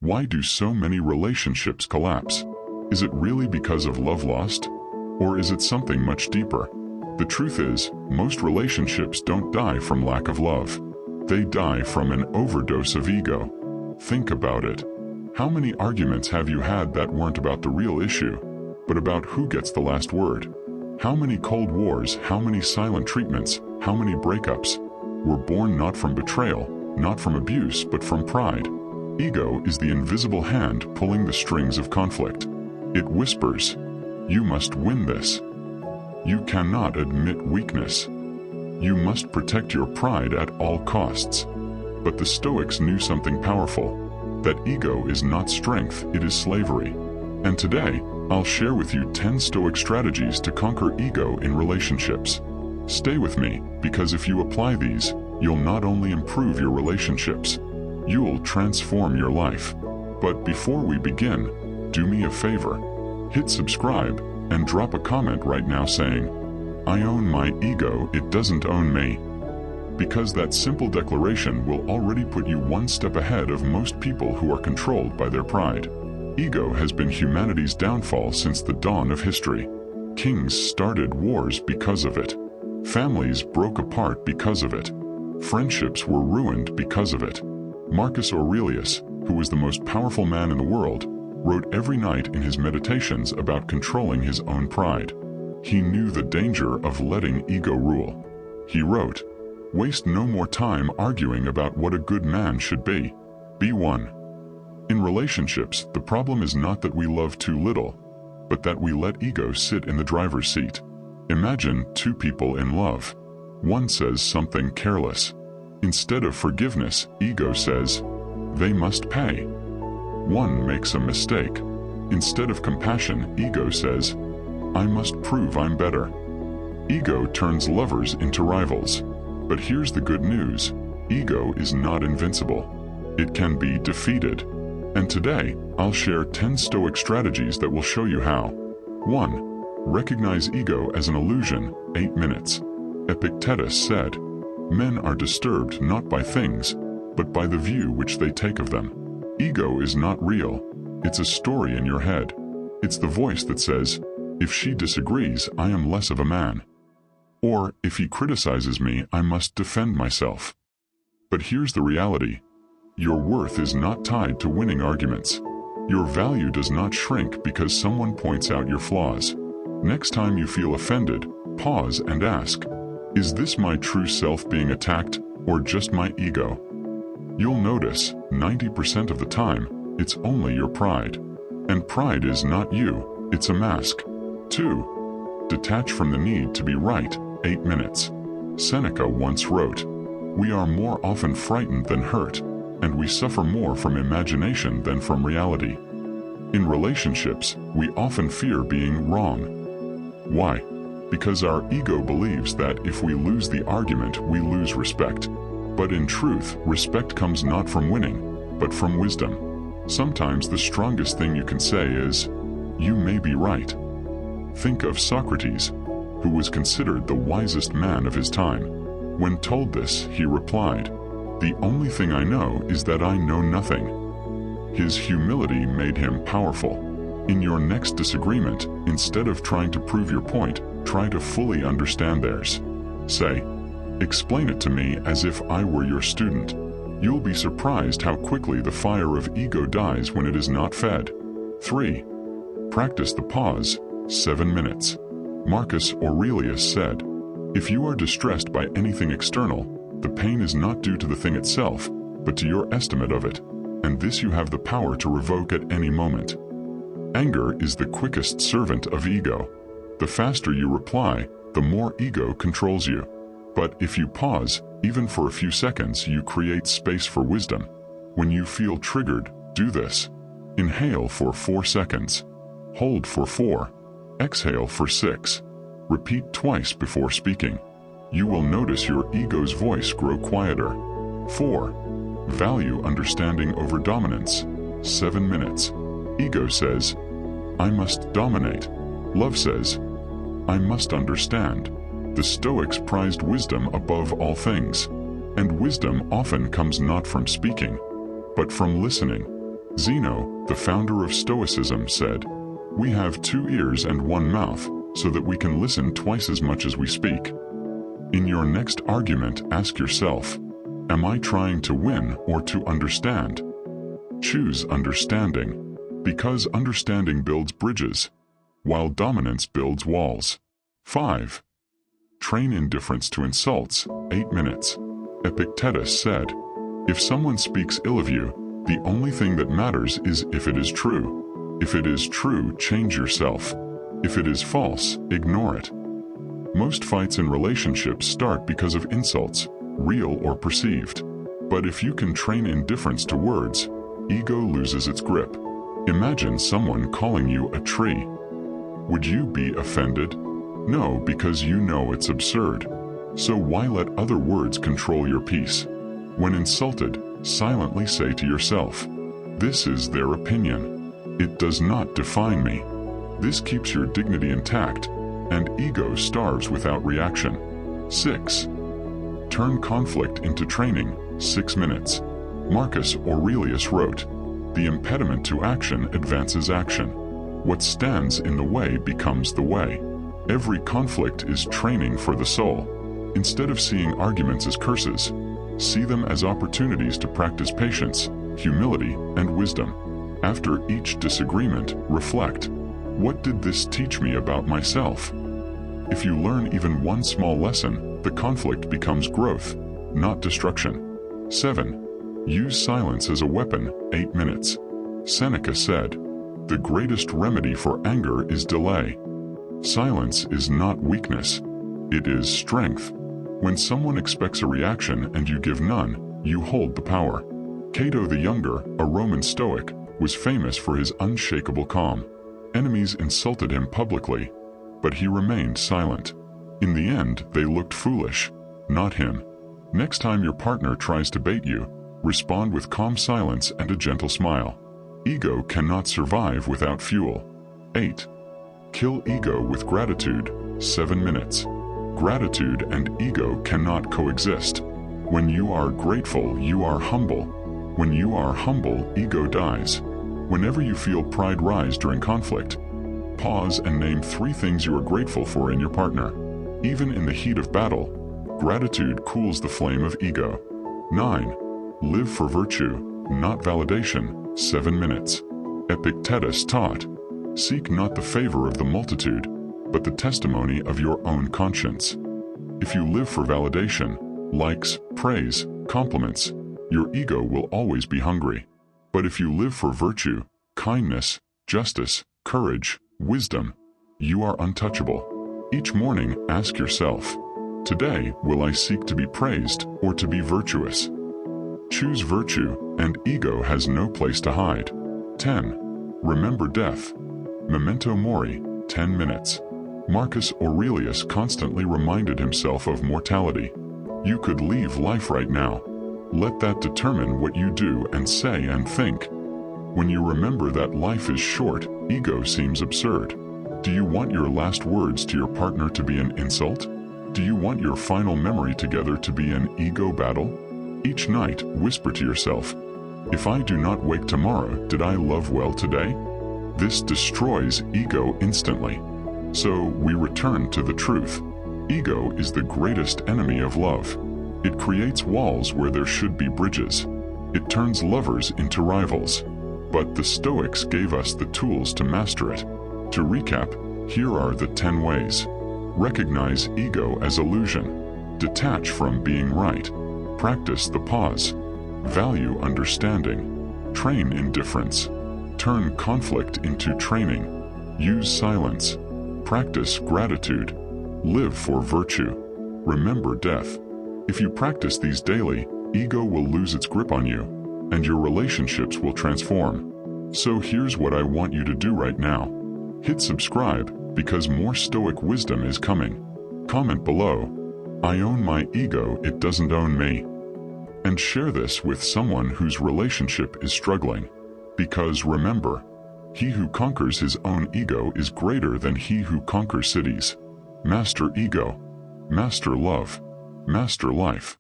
Why do so many relationships collapse? Is it really because of love lost? Or is it something much deeper? The truth is, most relationships don't die from lack of love. They die from an overdose of ego. Think about it. How many arguments have you had that weren't about the real issue, but about who gets the last word? How many cold wars, how many silent treatments, how many breakups were born not from betrayal, not from abuse, but from pride? Ego is the invisible hand pulling the strings of conflict. It whispers, "You must win this. You cannot admit weakness. You must protect your pride at all costs." But the Stoics knew something powerful, that ego is not strength, it is slavery. And today, I'll share with you 10 Stoic strategies to conquer ego in relationships. Stay with me, because if you apply these, you'll not only improve your relationships, you'll transform your life. But before we begin, do me a favor. Hit subscribe and drop a comment right now saying, "I own my ego, it doesn't own me." Because that simple declaration will already put you one step ahead of most people who are controlled by their pride. Ego has been humanity's downfall since the dawn of history. Kings started wars because of it. Families broke apart because of it. Friendships were ruined because of it. Marcus Aurelius, who was the most powerful man in the world, wrote every night in his meditations about controlling his own pride. He knew the danger of letting ego rule. He wrote, "Waste no more time arguing about what a good man should be. Be one." In relationships, the problem is not that we love too little, but that we let ego sit in the driver's seat. Imagine two people in love. One says something careless. Instead of forgiveness, ego says, "They must pay." One makes a mistake. Instead of compassion, ego says, "I must prove I'm better." Ego turns lovers into rivals. But here's the good news. Ego is not invincible. It can be defeated. And today, I'll share 10 Stoic strategies that will show you how. 1. Recognize ego as an illusion, 8 minutes. Epictetus said, "Men are disturbed not by things, but by the view which they take of them." Ego is not real. It's a story in your head. It's the voice that says, "If she disagrees, I am less of a man." Or, "If he criticizes me, I must defend myself." But here's the reality. Your worth is not tied to winning arguments. Your value does not shrink because someone points out your flaws. Next time you feel offended, pause and ask, "Is this my true self being attacked, or just my ego?" You'll notice, 90% of the time, it's only your pride. And pride is not you, it's a mask. 2. Detach from the need to be right, 8 minutes. Seneca once wrote, "We are more often frightened than hurt, and we suffer more from imagination than from reality." In relationships, we often fear being wrong. Why? Because our ego believes that if we lose the argument, we lose respect. But in truth, respect comes not from winning, but from wisdom. Sometimes the strongest thing you can say is, "You may be right." Think of Socrates, who was considered the wisest man of his time. When told this, he replied, "The only thing I know is that I know nothing." His humility made him powerful. In your next disagreement, instead of trying to prove your point, try to fully understand theirs. Say, "Explain it to me as if I were your student." You'll be surprised how quickly the fire of ego dies when it is not fed. 3. Practice the pause, 7 minutes. Marcus Aurelius said, "If you are distressed by anything external, the pain is not due to the thing itself, but to your estimate of it, and this you have the power to revoke at any moment." Anger is the quickest servant of ego. The faster you reply, the more ego controls you. But if you pause, even for a few seconds, you create space for wisdom. When you feel triggered, do this. Inhale for 4 seconds. Hold for 4. Exhale for 6. Repeat twice before speaking. You will notice your ego's voice grow quieter. 4. Value understanding over dominance. 7 minutes. Ego says, "I must dominate." Love says, "I must understand." The Stoics prized wisdom above all things. And wisdom often comes not from speaking, but from listening. Zeno, the founder of Stoicism, said, "We have 2 ears and 1 mouth, so that we can listen twice as much as we speak." In your next argument, ask yourself, am I trying to win or to understand? Choose understanding, because understanding builds bridges, while dominance builds walls. 5. Train indifference to insults, 8 minutes. Epictetus said, "If someone speaks ill of you, the only thing that matters is if it is true. If it is true, change yourself. If it is false, ignore it." Most fights in relationships start because of insults, real or perceived. But if you can train indifference to words, ego loses its grip. Imagine someone calling you a tree. Would you be offended? No, because you know it's absurd. So why let other words control your peace? When insulted, silently say to yourself, "This is their opinion. It does not define me." This keeps your dignity intact, and ego starves without reaction. 6. Turn conflict into training, 6 minutes. Marcus Aurelius wrote, "The impediment to action advances action. What stands in the way becomes the way." Every conflict is training for the soul. Instead of seeing arguments as curses, see them as opportunities to practice patience, humility, and wisdom. After each disagreement, reflect, what did this teach me about myself? If you learn even one small lesson, the conflict becomes growth, not destruction. 7. Use silence as a weapon, 8 minutes. Seneca said, "The greatest remedy for anger is delay." Silence is not weakness. It is strength. When someone expects a reaction and you give none, you hold the power. Cato the Younger, a Roman Stoic, was famous for his unshakable calm. Enemies insulted him publicly, but he remained silent. In the end, they looked foolish, not him. Next time your partner tries to bait you, respond with calm silence and a gentle smile. Ego cannot survive without fuel. 8. Kill ego with gratitude, 7 minutes. Gratitude and ego cannot coexist. When you are grateful, you are humble. When you are humble, ego dies. Whenever you feel pride rise during conflict, pause and name 3 things you are grateful for in your partner. Even in the heat of battle, gratitude cools the flame of ego. 9. Live for virtue, not validation, 7 minutes. Epictetus taught, "Seek not the favor of the multitude, but the testimony of your own conscience." If you live for validation, likes, praise, compliments, your ego will always be hungry. But if you live for virtue, kindness, justice, courage, wisdom, you are untouchable. Each morning, ask yourself, today, will I seek to be praised or to be virtuous? Choose virtue, and ego has no place to hide. 10. Remember death. Memento Mori, 10 minutes. Marcus Aurelius constantly reminded himself of mortality. You could leave life right now. Let that determine what you do and say and think. When you remember that life is short, ego seems absurd. Do you want your last words to your partner to be an insult? Do you want your final memory together to be an ego battle? Each night, whisper to yourself, "If I do not wake tomorrow, did I love well today?" This destroys ego instantly. So we return to the truth. Ego is the greatest enemy of love. It creates walls where there should be bridges. It turns lovers into rivals. But the Stoics gave us the tools to master it. To recap, here are the 10 ways. Recognize ego as illusion. Detach from being right. Practice the pause. Value understanding. Train indifference. Turn conflict into training. Use silence. Practice gratitude. Live for virtue. Remember death. If you practice these daily, ego will lose its grip on you, and your relationships will transform. So here's what I want you to do right now. Hit subscribe, because more Stoic wisdom is coming. Comment below, "I own my ego, it doesn't own me." And share this with someone whose relationship is struggling. Because remember, he who conquers his own ego is greater than he who conquers cities. Master ego. Master love. Master life.